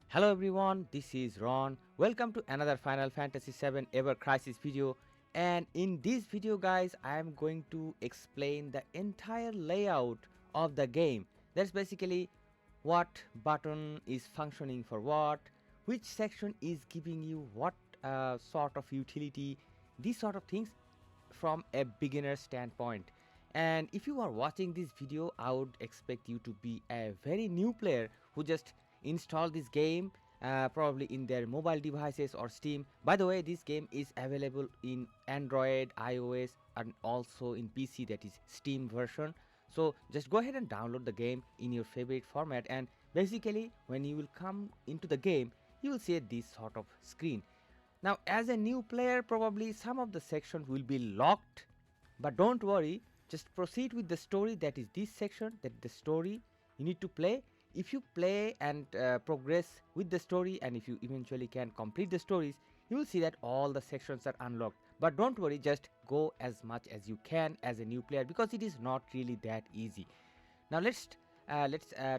Hello everyone, this is Ron. Welcome to another Final Fantasy 7 Ever Crisis video. And in this video guys, I am going to explain the entire layout of the game. That's basically what button is functioning for what, which section is giving you what sort of utility, these sort of things from a beginner standpoint. And if you are watching this video, I would expect you to be a very new player who just install this game probably in their mobile devices or Steam. By the way, this game is available in Android, iOS, and also in PC, that is Steam version. So just go ahead and download the game in your favorite format, and basically when you will come into the game, you will see this sort of screen. Now as a new player, probably some of the sections will be locked, but don't worry, just proceed with the story. That is this section, that the story you need to play. If you play and progress with the story, and if you eventually can complete the stories, you will see that all the sections are unlocked. But don't worry, just go as much as you can as a new player, because it is not really that easy. Now let's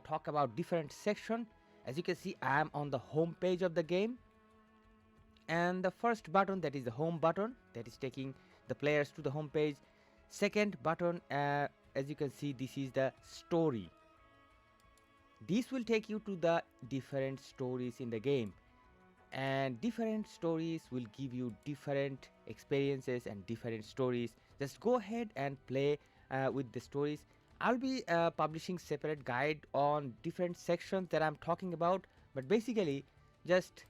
talk about different section. As you can see, I am on the home page of the game, and the first button, that is the home button, that is taking the players to the home page. Second button, as you can see, this is the story. This will take you to the different stories in the game, and different stories will give you different experiences and different stories. Just go ahead and play with the stories. I'll be publishing separate guide on different sections that I'm talking about, but basically just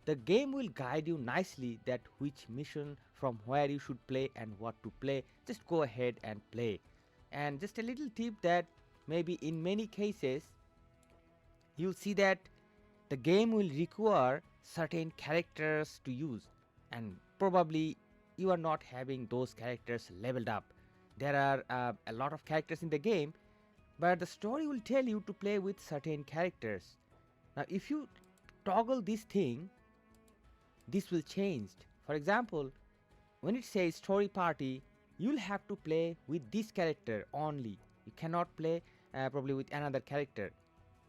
the game will guide you nicely that which mission from where you should play and what to play. Just go ahead and play. And just a little tip that maybe in many cases you'll see that the game will require certain characters to use, and probably you are not having those characters leveled up. There are a lot of characters in the game, but the story will tell you to play with certain characters. Now if you toggle this thing, this will change. For example, when it says story party, you'll have to play with this character only. You cannot play probably with another character.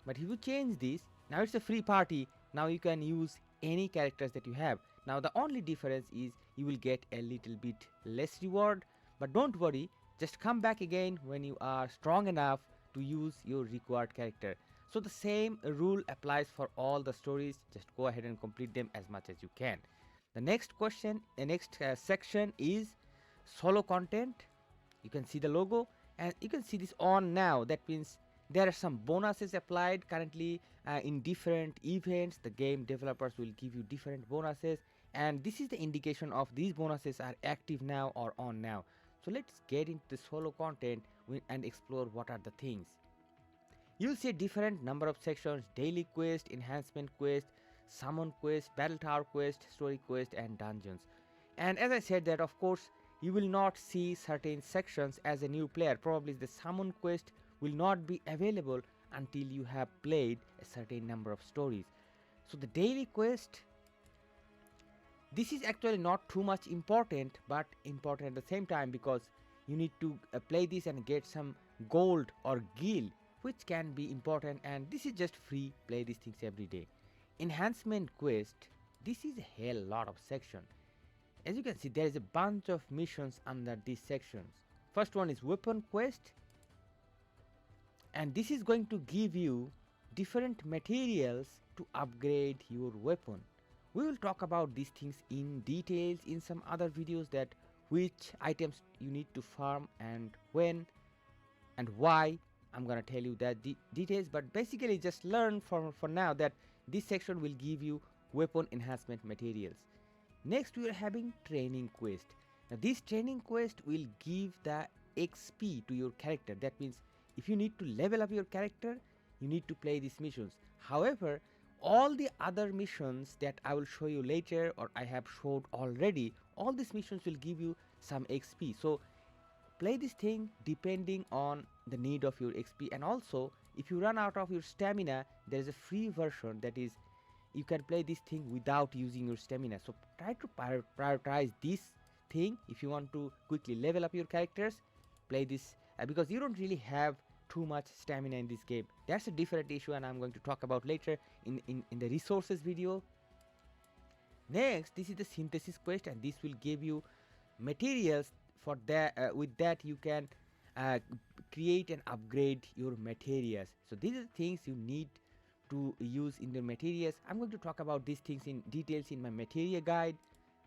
But if you change this, now it's a free party. Now you can use any characters that you have. Now the only difference is you will get a little bit less reward, but don't worry, just come back again when you are strong enough to use your required character. So the same rule applies for all the stories. Just go ahead and complete them as much as you can. The next section is solo content. You can see the logo, and you can see this on now. That means there are some bonuses applied currently in different events. The game developers will give you different bonuses, and this is the indication of these bonuses are active now or on now. So let's get into the solo content and explore what are the things. You'll see a different number of sections: daily quest, enhancement quest, summon quest, battle tower quest, story quest, and dungeons. And as I said that, of course, you will not see certain sections as a new player. Probably the summon quest will not be available until you have played a certain number of stories. So the daily quest, this is actually not too much important, but important at the same time, because you need to play this and get some gold or gil, which can be important, and this is just free. Play these things every day. Enhancement quest, this is a hell lot of section. As you can see, there is a bunch of missions under these sections. First one is weapon quest, and this is going to give you different materials to upgrade your weapon. We will talk about these things in details in some other videos, that which items you need to farm and when and why. I'm gonna tell you that details, but basically just learn for now that this section will give you weapon enhancement materials. Next we are having training quest. Now this training quest will give the XP to your character. That means if you need to level up your character, you need to play these missions. However, all the other missions that I will show you later, or I have showed already, all these missions will give you some XP. So play this thing depending on the need of your XP, and also if you run out of your stamina, there is a free version, that is you can play this thing without using your stamina. So try to prioritize this thing if you want to quickly level up your characters. Play this because you don't really have too much stamina in this game. That's a different issue, and I'm going to talk about later in the resources video. Next, this is the synthesis quest, and this will give you materials for that. With that, you can uh, create and upgrade your materials. So these are the things you need to use in the materials. I'm going to talk about these things in details in my materia guide.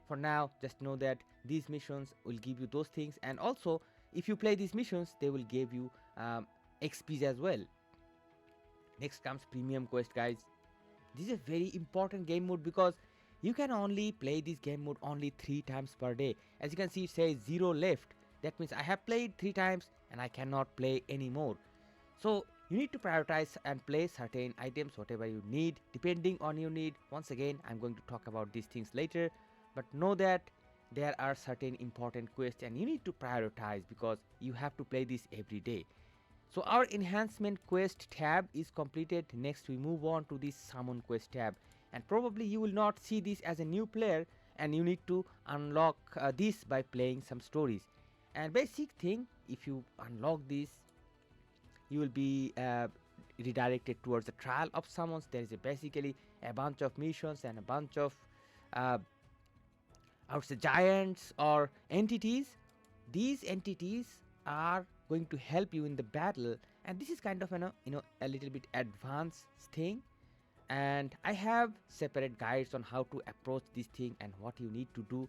For now, just know that these missions will give you those things, and also if you play these missions, they will give you XPs as well. Next comes premium quest, guys. This is a very important game mode because you can only play this game mode only 3 times per day. As you can see, it says 0 left. That means I have played 3 times and I cannot play anymore. So you need to prioritize and play certain items, whatever you need, depending on your need. Once again, I'm going to talk about these things later, but know that there are certain important quests and you need to prioritize because you have to play this every day. So our enhancement quest tab is completed. Next we move on to this summon quest tab, and probably you will not see this as a new player, and you need to unlock this by playing some stories. And basic thing, if you unlock this, you will be redirected towards the trial of summons. There is basically a bunch of missions and a bunch of I would say giants or entities. These entities are going to help you in the battle, and this is kind of a little bit advanced thing, and I have separate guides on how to approach this thing and what you need to do.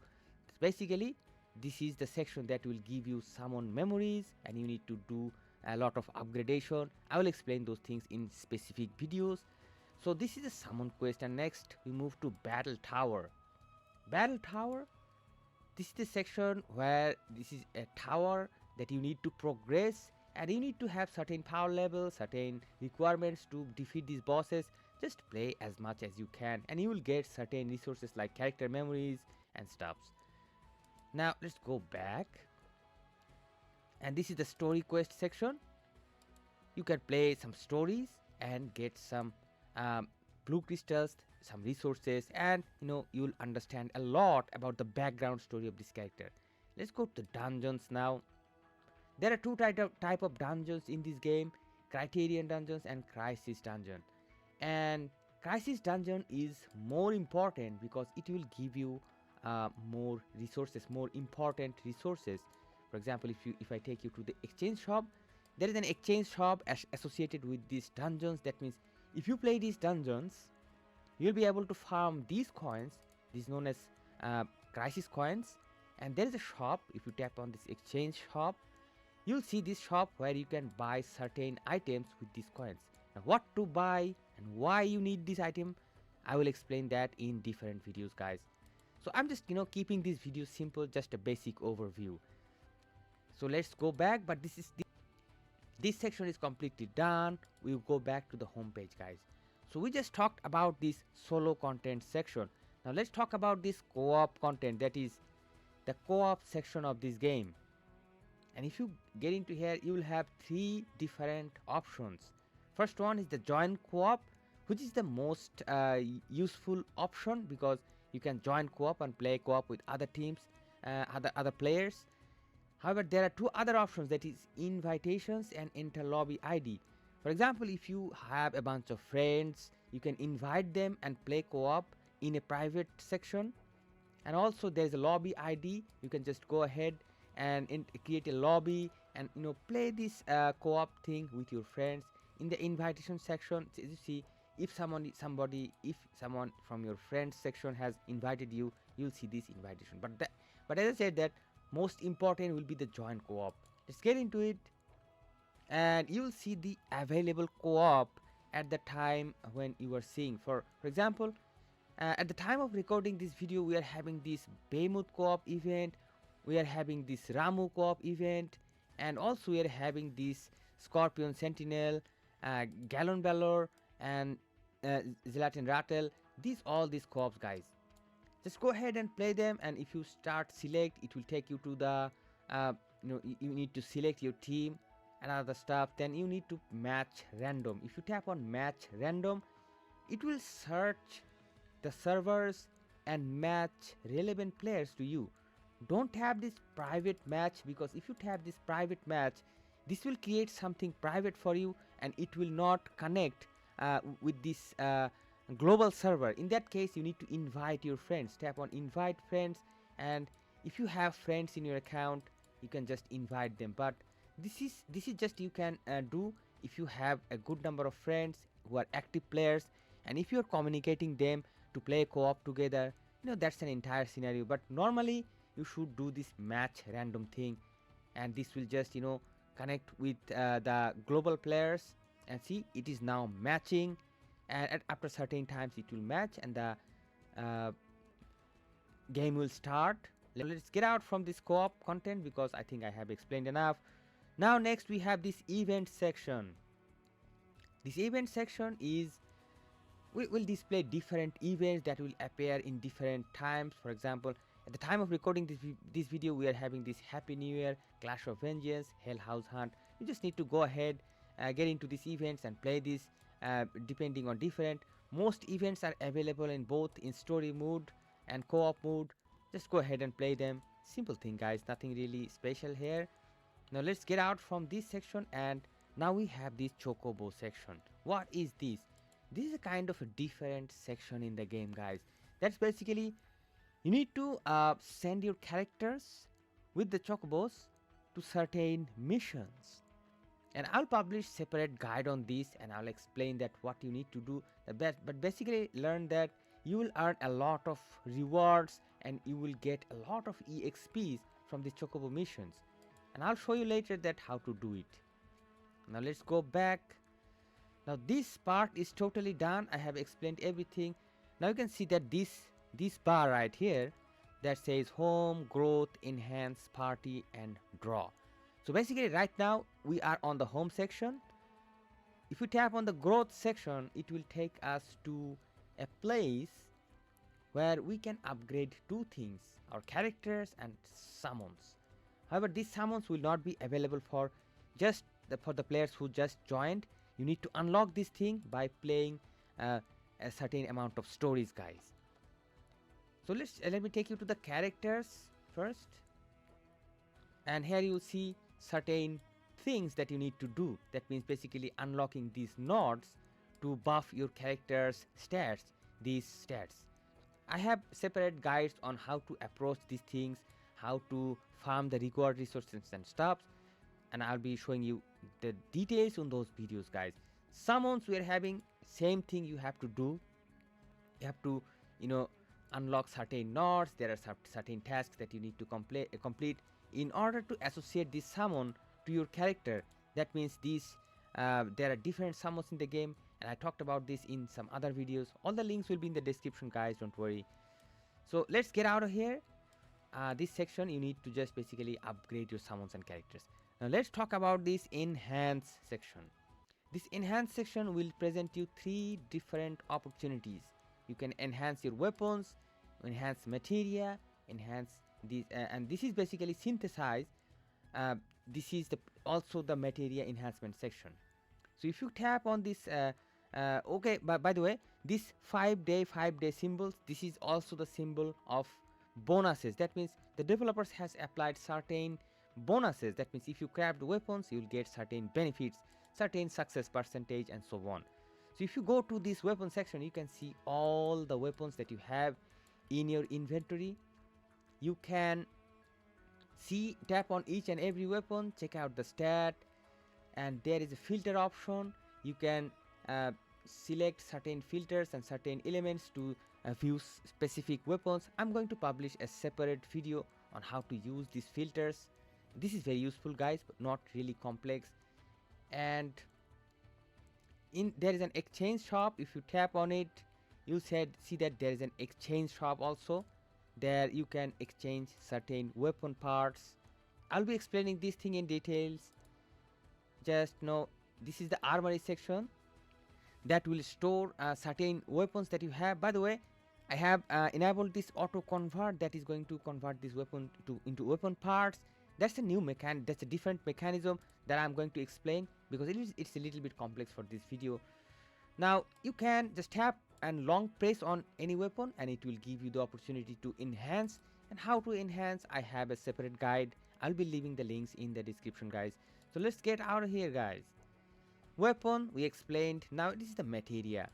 Basically, this is the section that will give you summon memories, and you need to do a lot of upgradation. I will explain those things in specific videos. So this is a summon quest, and next we move to battle tower. Battle tower, this is the section where this is a tower that you need to progress, and you need to have certain power levels, certain requirements to defeat these bosses. Just play as much as you can and you will get certain resources like character memories and stuffs. Now let's go back, and this is the story quest section. You can play some stories and get some blue crystals, some resources, and you'll understand a lot about the background story of this character. Let's go to dungeons now. There are two type of dungeons in this game: Criterion dungeons and Crisis dungeon. And Crisis dungeon is more important because it will give you more resources, more important resources. For example, if I take you to the exchange shop, there is an exchange shop associated with these dungeons. That means if you play these dungeons, you'll be able to farm these coins. This is known as Crisis coins. And there is a shop. If you tap on this exchange shop, you'll see this shop where you can buy certain items with these coins. Now, what to buy and why you need this item, I will explain that in different videos, guys. So I'm just keeping this video simple, just a basic overview. So let's go back, but this section is completely done. We'll go back to the home page, guys. So we just talked about this solo content section. Now let's talk about this co-op content, that is the co-op section of this game. And if you get into here, you will have 3 different options. First one is the join co-op, which is the most useful option because you can join co-op and play co-op with other teams, other players. However, there are 2 other options, that is invitations and enter lobby ID. For example, if you have a bunch of friends, you can invite them and play co-op in a private section. And also there is a lobby ID. You can just go ahead and create a lobby and play this co-op thing with your friends. In the invitation section, as you see, if someone from your friends section has invited you, you'll see this invitation. But as I said, that most important will be the join co-op. Let's get into it, and you will see the available co-op at the time when you are seeing. For example, at the time of recording this video, we are having this Behemoth co-op event, we are having this Ramu co-op event, and also we are having this Scorpion Sentinel, Gallon Valor, and Gelatin Rattle. All these co-ops, guys. Just go ahead and play them, and if you start select, it will take you to the you need to select your team and other stuff. Then you need to match random. If you tap on match random, it will search the servers and match relevant players to you. Don't tap this private match, because if you tap this private match, this will create something private for you, and it will not connect with this global server. In that case, you need to invite your friends. Tap on invite friends, and if you have friends in your account, you can just invite them. But this is just you can do if you have a good number of friends who are active players, and if you're communicating them to play co-op together, that's an entire scenario. But normally you should do this match random thing, and this will just connect with the global players, and see, it is now matching, and after certain times it will match, and the uh, game will start. Let's get out from this co-op content because I think I have explained enough. Now next we have this event section. This event section is, we will display different events that will appear in different times. For example, at the time of recording this video, we are having this Happy New Year, Clash of Vengeance, Hell House Hunt. You just need to go ahead, get into these events and play this depending on different. Most events are available in both in story mode and co-op mode. Just go ahead and play them. Simple thing, guys, nothing really special here. Now let's get out from this section, and now we have this Chocobo section. What is this? This is a kind of a different section in the game, guys. That's basically, you need to send your characters with the Chocobos to certain missions, and I'll publish separate guide on this, and I'll explain that what you need to do. But basically learn that you will earn a lot of rewards, and you will get a lot of EXPs from the Chocobo missions, and I'll show you later that how to do it. Now let's go back. Now this part is totally done. I have explained everything. Now you can see that this bar right here that says home, growth, enhance, party, and draw. So basically right now we are on the home section. If we tap on the growth section, it will take us to a place where we can upgrade two things, our characters and summons. However, these summons will not be available for just for the players who just joined. You need to unlock this thing by playing a certain amount of stories, guys. So let me take you to the characters first, and here you see certain things that you need to do. That means basically unlocking these nodes to buff your characters stats, these stats. I have separate guides on how to approach these things, how to farm the reward resources and stuff, and I'll be showing you the details on those videos, guys. Summons, we are having same thing you have to do. You have to unlock certain nodes. There are certain tasks that you need to complete in order to associate this summon to your character. That means there are different summons in the game, and I talked about this in some other videos. All the links will be in the description, guys, don't worry. So let's get out of here. This section you need to just basically upgrade your summons and characters. Now let's talk about this enhance section. This enhance section will present you 3 different opportunities. You can enhance your weapons, enhance materia, enhance these, and this is basically synthesize. This is also the materia enhancement section. So if you tap on this, okay, by the way, this 5-day symbols, this is also the symbol of bonuses. That means the developers has applied certain bonuses. That means if you craft weapons, you'll get certain benefits, certain success percentage, and so on. So if you go to this weapon section, you can see all the weapons that you have in your inventory. You can see, tap on each and every weapon, check out the stat, and there is a filter option. You can select certain filters and certain elements to view specific weapons. I'm going to publish a separate video on how to use these filters. This is very useful, guys, but not really complex. And there is an exchange shop. If you tap on it, you see that there is an exchange shop also. There you can exchange certain weapon parts. I'll be explaining this thing in details. Just know this is the armory section that will store certain weapons that you have. By the way, I have enabled this auto convert that is going to convert this weapon into weapon parts. That's a new mechanic. That's a different mechanism that I'm going to explain because it's a little bit complex for this video. Now you can just tap and long press on any weapon, and it will give you the opportunity to enhance. And how to enhance, I have a separate guide. I'll be leaving the links in the description, guys. So let's get out of here, guys. Weapon we explained. Now this is the materia.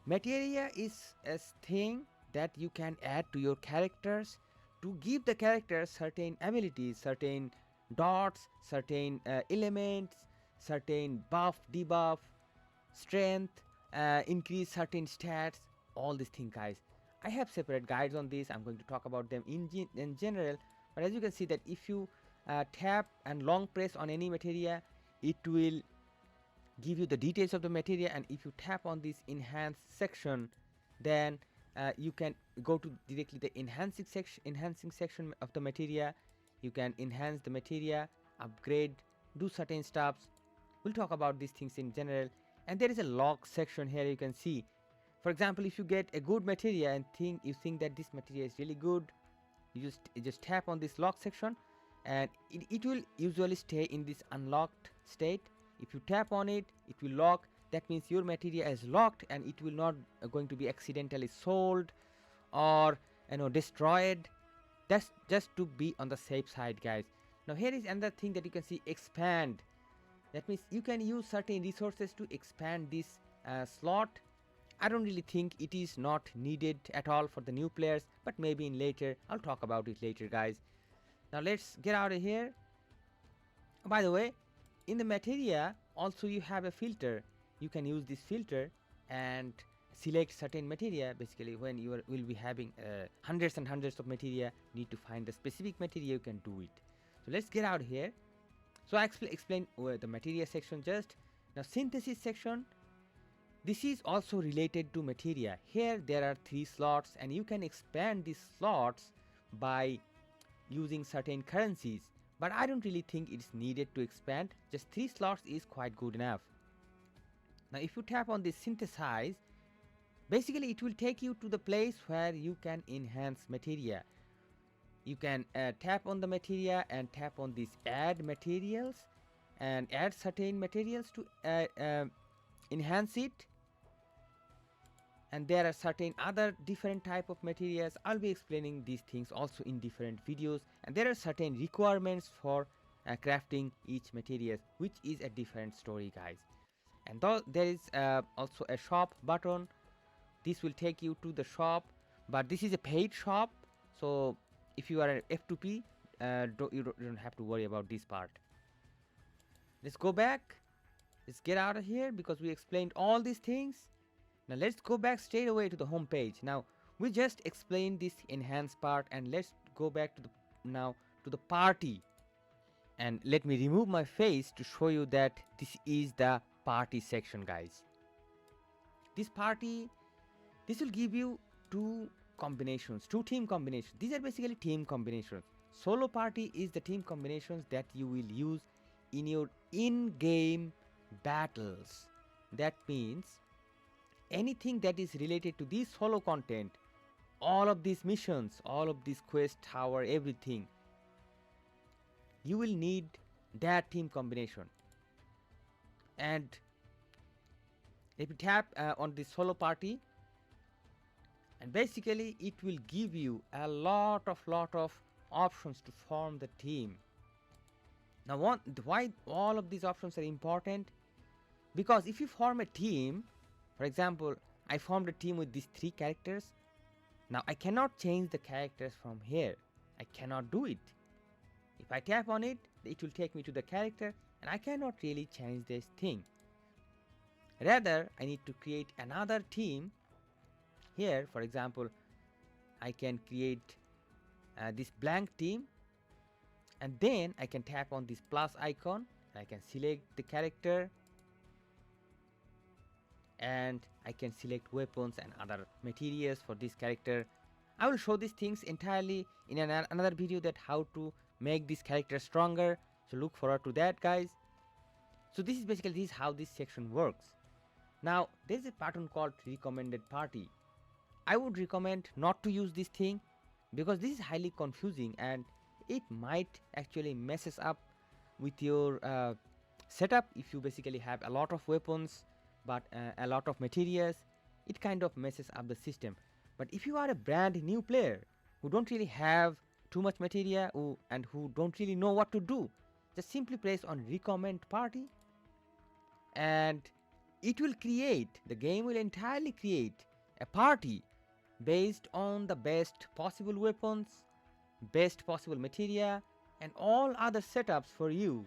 Materia is a thing that you can add to your characters to give the characters certain abilities, certain dots, certain elements, certain buff, debuff, strength, increase certain stats, all these things, guys. I have separate guides on this. I'm going to talk about them in general. But as you can see that if you tap and long press on any materia, it will give you the details of the materia, and if you tap on this enhance section, then you can go to directly the enhancing section of the materia. You can enhance the materia, upgrade, do certain stuffs. We'll talk about these things in general. And there is a log section here. You can see, for example, if you get a good materia and you think that this materia is really good, you just tap on this log section, and it will usually stay in this unlocked state. If you tap on it, it will lock. That means your materia is locked and it will not going to be accidentally sold or destroyed. That's just to be on the safe side, guys. Now here is another thing that you can see, expand. That means you can use certain resources to expand this slot. I don't really think it is not needed at all for the new players, but maybe in later. I'll talk about it later, guys. Now let's get out of here. By the way, in the materia also you have a filter. You can use this filter and select certain materia. Basically, when you will be having hundreds and hundreds of materia, need to find the specific materia, you can do it. So let's get out here. So I explained the materia section just now. Synthesis section, this is also related to materia. Here there are 3 slots and you can expand these slots by using certain currencies, but I don't really think it's needed to expand. Just 3 slots is quite good enough. Now if you tap on this synthesize, basically it will take you to the place where you can enhance materia. You can tap on the materia and tap on this add materials and add certain materials to enhance it. And there are certain other different type of materials. I'll be explaining these things also in different videos, and there are certain requirements for crafting each materials, which is a different story, guys. And there is also a shop button. This will take you to the shop, but this is a paid shop, so if you are an F2P, you don't have to worry about this part. Let's go back. Let's get out of here because we explained all these things. Now let's go back straight away to the home page. Now we just explained this enhance part, and let's go back to the party. And let me remove my face to show you that this is the party section, guys. This party, this will give you 2 combinations, 2 team combinations. These are basically team combinations. Solo party is the team combinations that you will use in your in-game battles. That means anything that is related to this solo content, all of these missions, all of this quest tower, everything, you will need that team combination. And if you tap on this solo party, and basically it will give you a lot of options to form the team. Now why all of these options are important? Because if you form a team, for example, I formed a team with these 3 characters. Now I cannot change the characters from here. I cannot do it. If I tap on it, it will take me to the character, and I cannot really change this thing. Rather, I need to create another team. Here, for example, I can create this blank team, and then I can tap on this plus icon. I can select the character, and I can select weapons and other materials for this character. I will show these things entirely in another video, that how to make this character stronger, so look forward to that, guys. So this is how this section works. Now there is a button called recommended party. I would recommend not to use this thing because this is highly confusing and it might actually messes up with your setup. If you basically have a lot of weapons but a lot of materials, it kind of messes up the system. But if you are a brand new player who don't really have too much materia and who don't really know what to do, just simply press on recommend party, and the game will entirely create a party based on the best possible weapons, best possible materia, and all other setups for you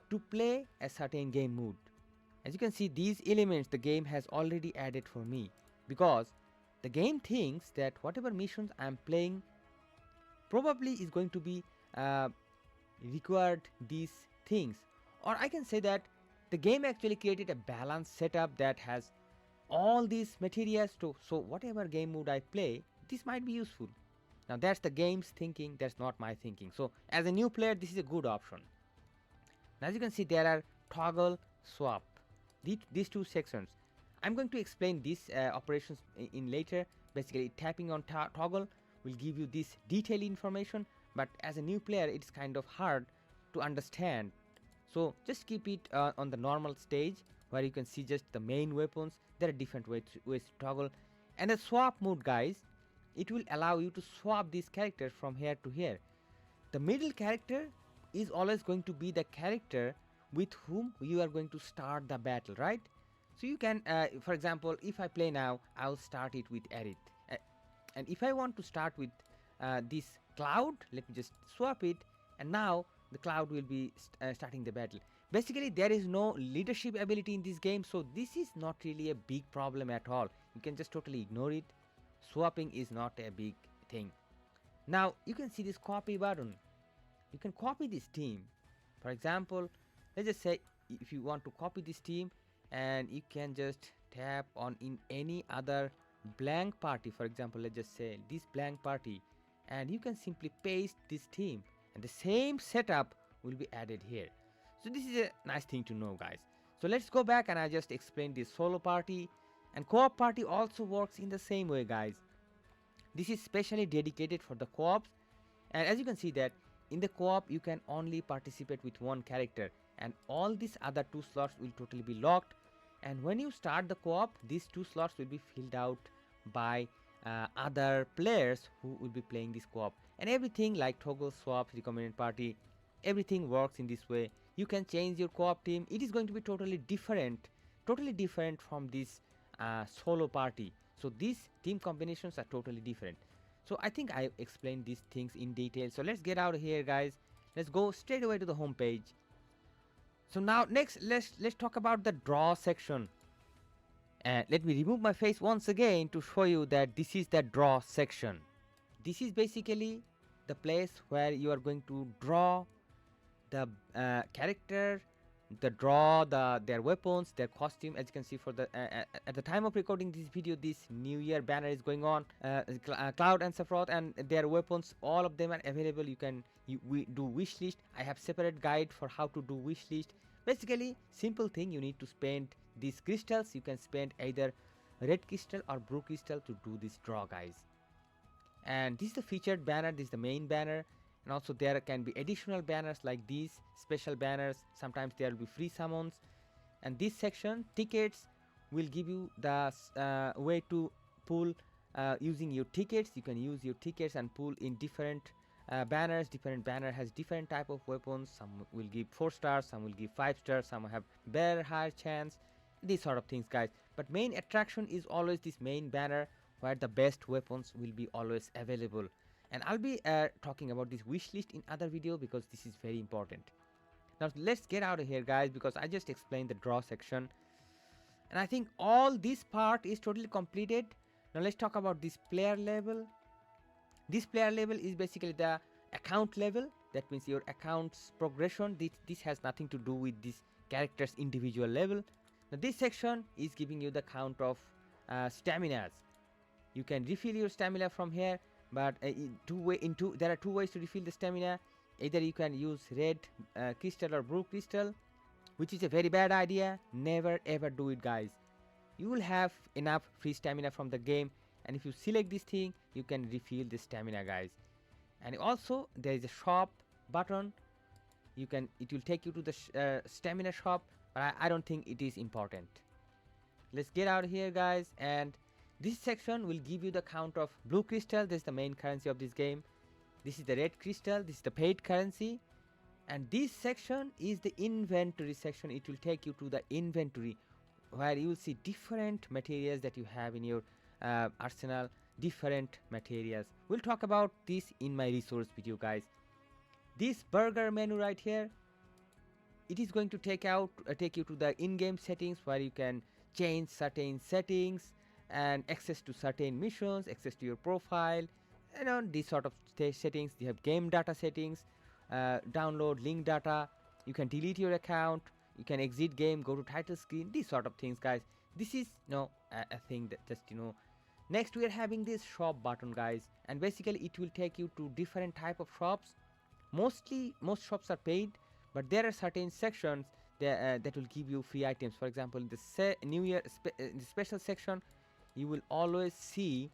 to play a certain game mood. As you can see, these elements the game has already added for me, because the game thinks that whatever missions I am playing probably is going to be required these things, or I can say that the game actually created a balanced setup that has all these materials to, so whatever game mode I play, this might be useful. Now that's the game's thinking, that's not my thinking. So as a new player, this is a good option. Now, as you can see, there are toggle, swap, these two sections. I'm going to explain these operations in later. Basically, tapping on toggle will give you this detailed information, but as a new player, it's kind of hard to understand. So just keep it on the normal stage where you can see just the main weapons. There are different ways to toggle. And the swap mode, guys, it will allow you to swap these characters from here to here. The middle character is always going to be the character with whom you are going to start the battle, right? So you can, for example, if I play now, I'll start it with Aerith. And if I want to start with this Cloud, let me just swap it, and now the Cloud will be starting the battle. Basically, there is no leadership ability in this game, so this is not really a big problem at all. You can just totally ignore it. Swapping is not a big thing. Now you can see this copy button. You can copy this team. For example, let's just say if you want to copy this team, and you can just tap on in any other blank party. For example, let's just say this blank party, and you can simply paste this team, and the same setup will be added here. So this is a nice thing to know, guys. So let's go back, and I just explained this solo party, and co-op party also works in the same way, guys. This is specially dedicated for the co-ops, and as you can see that in the co-op you can only participate with one character, and all these other two slots will totally be locked. And when you start the co-op, these two slots will be filled out by other players who will be playing this co-op. And everything like toggle, swap, recommended party, everything works in this way. You can change your co-op team. It is going to be totally different from this solo party. So these team combinations are totally different. So I think I explained these things in detail. So let's get out of here, guys. Let's go straight away to the home page. So now next, let's talk about the draw section. And let me remove my face once again to show you that this is the draw section. This is basically the place where you are going to draw the character, their weapons, their costume. As you can see, for the at the time of recording this video, this New Year banner is going on. Cloud and Sephiroth and their weapons, all of them are available. You can do wish list. I have separate guide for how to do wish list. Basically, simple thing, you need to spend these crystals. You can spend either red crystal or blue crystal to do this draw, guys. And this is the featured banner, this is the main banner. And also there can be additional banners like these special banners. Sometimes there will be free summons. And this section, tickets, will give you the way to pull using your tickets. You can use your tickets and pull in different banners. Different banner has different type of weapons. Some will give 4 stars, some will give 5 stars, some have better higher chance, these sort of things, guys. But main attraction is always this main banner where the best weapons will be always available. And I'll be talking about this wish list in other video because this is very important. Now let's get out of here, guys, because I just explained the draw section, and I think all this part is totally completed. Now let's talk about this player level. This player level is basically the account level. That means your account's progression. This has nothing to do with this character's individual level. Now this section is giving you the count of staminas. You can refill your stamina from here, but there are 2 ways to refill the stamina. Either you can use red crystal or blue crystal, which is a very bad idea. Never ever do it, guys. You will have enough free stamina from the game, and if you select this thing, you can refill the stamina, guys. And also there is a shop button. It will take you to the stamina shop, but I don't think it is important. Let's get out of here, guys. And this section will give you the count of blue crystal. This is the main currency of this game. This is the red crystal. This is the paid currency. And this section is the inventory section. It will take you to the inventory where you will see different materials that you have in your arsenal, different materials. We'll talk about this in my resource video, guys. This burger menu right here, it is going to take you to the in-game settings where you can change certain settings and access to certain missions, access to your profile, these sort of settings. You have game data settings, download link data, you can delete your account, you can exit game, go to title screen, these sort of things, guys. This is a thing that just next we are having this shop button, guys, and basically it will take you to different type of shops. Most shops are paid, but there are certain sections that will give you free items. For example, in the new year in the special section, you will always see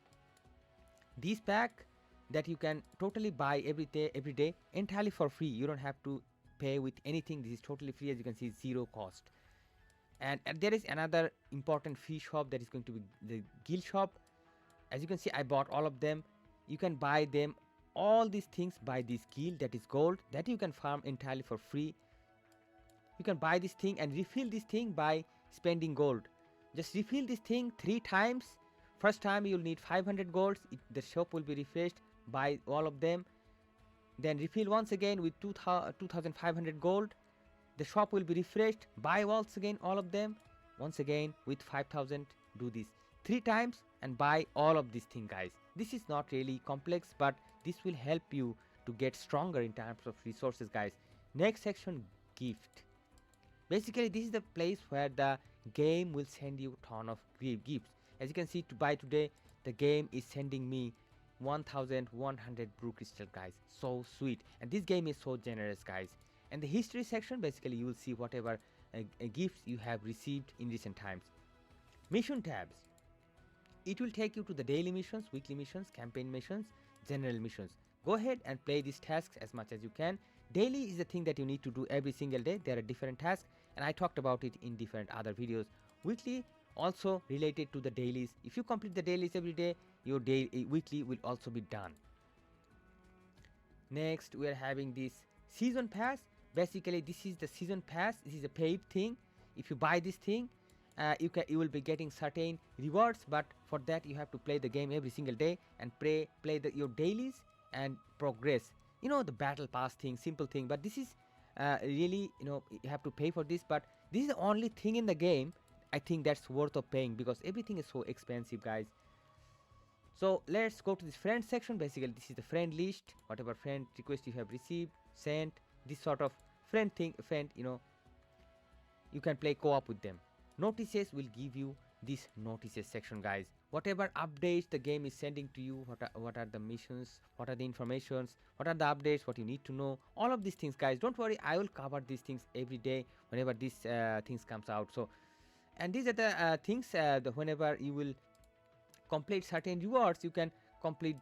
this pack that you can totally buy every day entirely for free. You don't have to pay with anything. This is totally free, as you can see, zero cost. And there is another important free shop that is going to be the guild shop. As you can see, I bought all of them. You can buy them, all these things, by this guild, that is gold, that you can farm entirely for free. You can buy this thing and refill this thing by spending gold. Just refill this thing 3 times. First time you'll need 500 golds. The shop will be refreshed. Buy all of them, then refill once again with 2500 gold. The shop will be refreshed. Buy once again all of them, once again with 5000. Do this 3 times and buy all of these things, guys. This is not really complex, but this will help you to get stronger in terms of resources, guys. Next section, gift. Basically, this is the place where the game will send you a ton of gifts. As you can see, to buy today, the game is sending me 1100 brew crystal, guys. So sweet. And this game is so generous, guys. And the history section, basically you will see whatever gifts you have received in recent times. Mission tabs. It will take you to the daily missions, weekly missions, campaign missions, general missions. Go ahead and play these tasks as much as you can. Daily is the thing that you need to do every single day. There are different tasks, and I talked about it in different other videos. Weekly also related to the dailies. If you complete the dailies every day, your weekly will also be done. Next, we are having this season pass. Basically, this is the season pass. This is a paid thing. If you buy this thing, you will be getting certain rewards, but for that you have to play the game every single day and play your dailies and progress. The battle pass thing, simple thing, but this is really, you have to pay for this, but this is the only thing in the game I think that's worth of paying, because everything is so expensive, guys. So let's go to this friend section. Basically, this is the friend list. Whatever friend request you have received, sent, this sort of friend, you can play co-op with them. Notices will give you this notices section, guys. Whatever updates the game is sending to you, what are the missions, what are the informations, what are the updates, what you need to know, all of these things, guys. Don't worry, I will cover these things every day whenever these things comes out. So, and these are the things whenever you will complete certain rewards, you can complete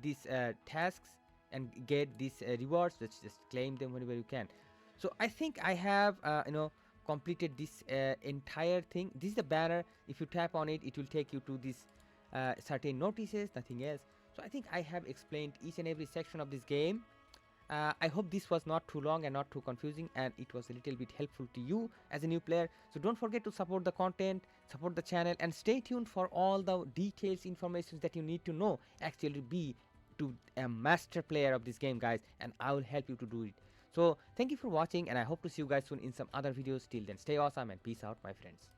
these tasks and get these rewards. Just claim them whenever you can. So I think I have completed this entire thing. This is the banner. If you tap on it, it will take you to this certain notices, nothing else. So I think I have explained each and every section of this game. I hope this was not too long and not too confusing, and it was a little bit helpful to you as a new player. So don't forget to support the content, support the channel, and stay tuned for all the details, information that you need to know actually be to a master player of this game, guys, and I will help you to do it. So thank you for watching, and I hope to see you guys soon in some other videos. Till then, stay awesome and peace out, my friends.